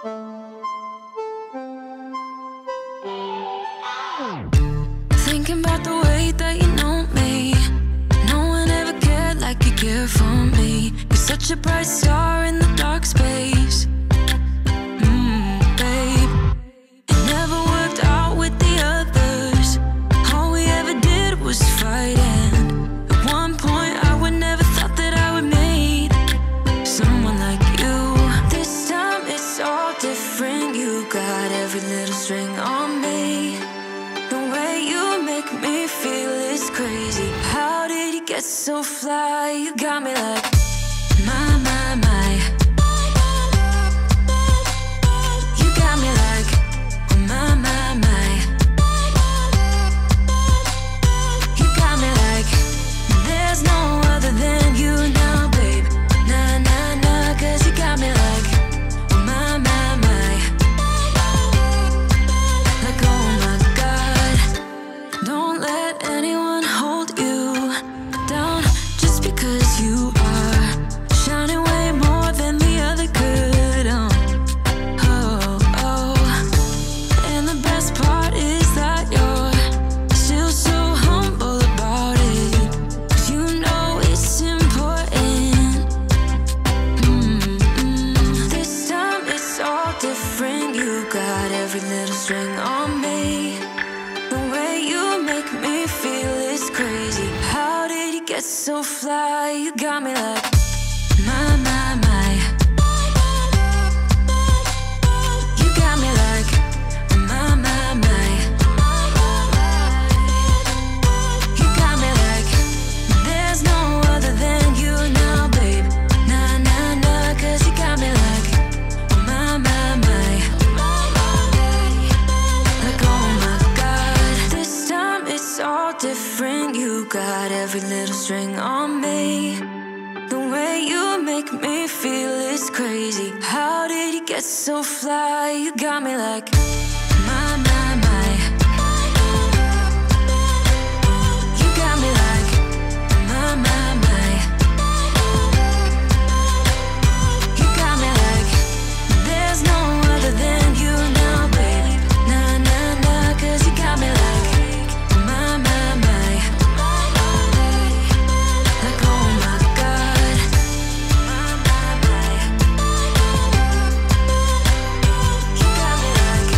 Thinking about the way that you know me. No one ever cared like you care for me. You're such a bright star in the dark space. Babe, it never worked out with the others. All we ever did was fight, and at one point I would never thought that I would meet someone like you. This time it's all different. You got every little string on me. The way you make me feel is crazy. How did you get so fly? You got me like my. You got me like my. You got me like there's no other than you now, babe. Nah, nah, nah, 'cause you got me like my. Like oh my God, don't let anyone hold you down just because you are shining way more than the other could. Oh. And the best part is that you're still so humble about it, 'cause you know it's important. This time it's all different. You got every little string on me. The way you make me feel is crazy. How did you get so fly? You got me like my. You got me like my. You got me like there's no other than you now, babe. Nah, nah, nah, 'cause you got me like my. Like oh my God, this time it's all different. You got every little string on me. The way you make me feel is crazy. How did you get so fly? You got me like my. You got me like my. You got me like there's no other than you now, baby. Nah, nah, nah, 'cause you got me like my. Like oh my God, my. You got me like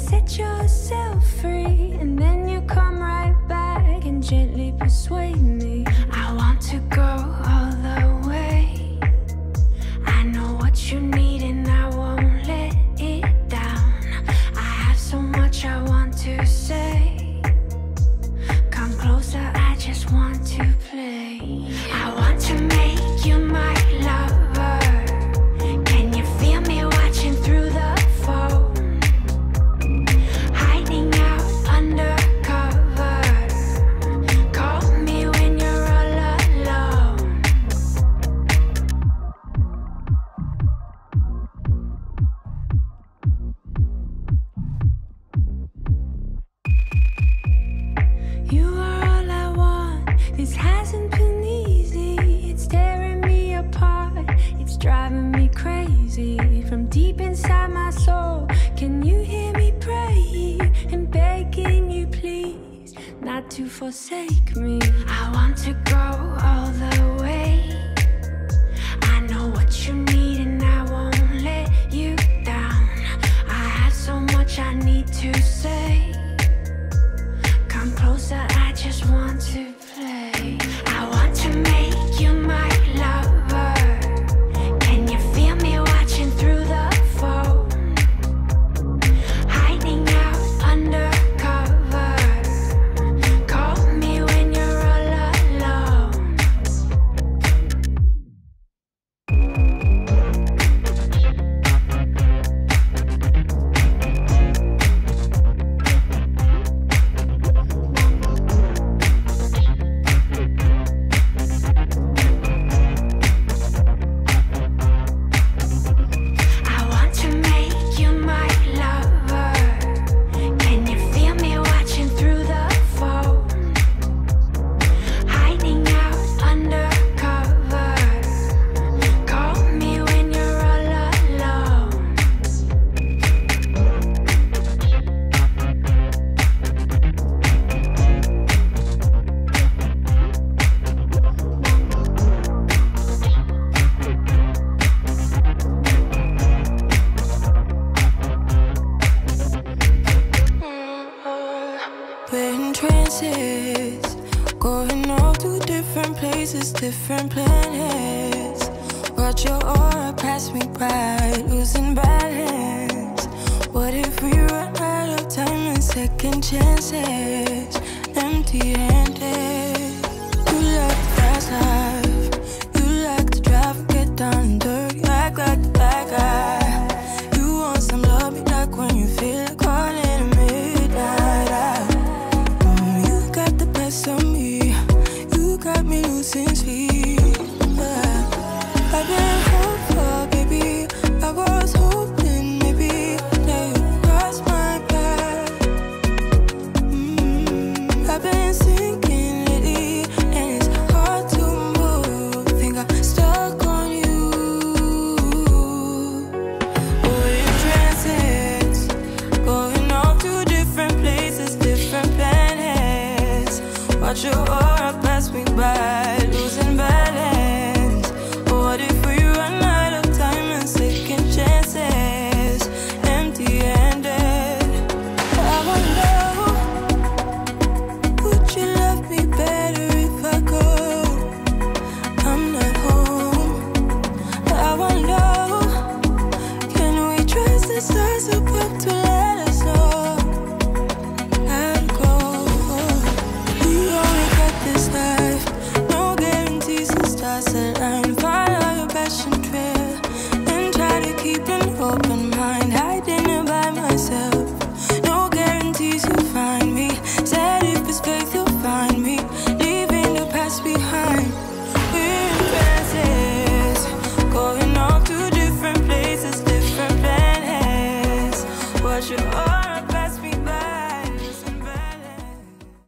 set yourself free, and then you come right back and gently persuade me. I want to go all the way. I know what you need and I won't let it down. I have so much I want to say. Come closer, I just want to play. I want to make you my lover. Can you feel me watching through the phone? Hiding out undercover. Call me when you're all alone. You are all I want. This hasn't been easy. It's tearing me apart. It's driving me crazy. From deep inside my soul, can you hear me praying and begging you please not to forsake me? I want to go all the way. I know what you need and I won't let you down. I have so much I need to say. Come closer, I just want to play. I want to make you my lover. Can you feel me watching through the phone? Hiding out undercover. Call me when you're all alone. I want to make you my lover. Can you feel me watching through the phone? Hiding out undercover. Call me when you're all alone. We're in trances, going all to different places, different planets. Watch your aura pass me by, losing balance. What if we run out of time and second chances? Empty-handed. You like the fast life, you like to drive and get down and dirty, act like the bad guy. You want some love, be like when you feel like calling at midnight. You got the best of me. You got me losing sleep. I've been hopeful, baby. I was hoping maybe that you'd cross my path. I've been sinking lately, and it's hard to move. Think I'm stuck on you. We're in transits, going all to different places, different planets. Watch your aura pass me by, losing balance. What if we run out of time and second chances? Empty-handed. I wonder, would you love me better if I go? I'm not home. I wonder, can we trust the stars above to let us know how to go? We only got this life, no guarantees. The stars align. Follow your passion trail and try to keep an open mind.